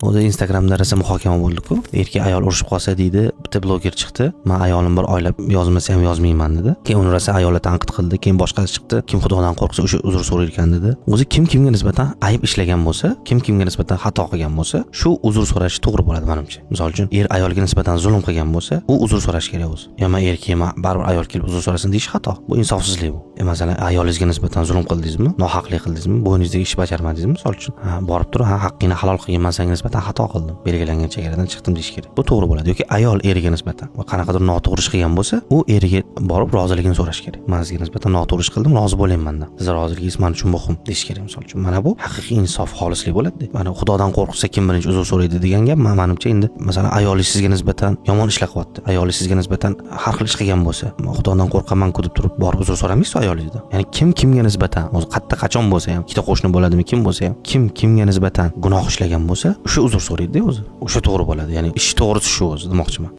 O'zi Instagramda rosa muhokama bo'ldi-ku. Erkak ayol urushib qolsa deydi, bitta bloger chiqdi. Men ayolim bir oylab yozmasa ham yozmayman dedi. Keyin uni rosa ayollar tanqid qildi. Keyin boshqasi chiqdi. Kim xudodan qo'rqsa o'sha uzr so'rar ekan dedi. O'zi kim kimga nisbatan ayb ishlagan bo'lsa, kim kimga nisbatan xato qilgan bo'lsa, shu uzr so'rashi to'g'ri bo'ladi menimcha. Misol uchun, er ayolga nisbatan zulm qilgan bo'lsa, u uzr so'rash kerak o'zi. Yo'qmi erkakma baribir ayol kelib uzr so'rasin deyish xato. Bu insofsizlik bu. Masalan, ayolingizga nisbatan zulm qildingizmi, nohaqlik qildingizmi, bo'yningizdagi ish bajarmadingizmi, misol uchun. Borib turib, haqqingni halol qilganman, senga nisbatan xato qildim. Belgilangan chegaradan chiqdim deyish kerak. Bu to'g'ri bo'ladi. Yoki ayol eriga nisbatan va qanaqadir noto'g'ri ish qilgan bo'lsa, u eriga borib roziligini so'rash kerak. Men sizga nisbatan noto'g'ri ish qildim, rozi bo'laymandan. Siz roziligingiz men uchun muhim deyish kerak misol uchun. Mana bu haqiqiy insof, xolislik bo'ladi. Mana xudodan qo'rqsa kim birinchi uzr so'raydi degan gap menimcha endi masalan ayolingiz sizga nisbatan yomon ishlar qilyapti. Ayolingiz sizga nisbatan har xil ish qilgan bo'lsa, xudodan qo'rqaman-ku deb turib borib uzr so'ramaysiz ayolingizdan. Ya'ni kim kimga nisbatan, o'zi qayerda qachon bo'lsa ham, ikkita qo'shni bo'ladimi, kim bo'lsa ham, kim kimga nisbatan gunoh ishlagan bo'lsa, o'sha uzr so'raydi o'zi. O'sha to'g'ri bo'ladi. Ya'ni ish to'g'risi shu o'zi demoqchiman.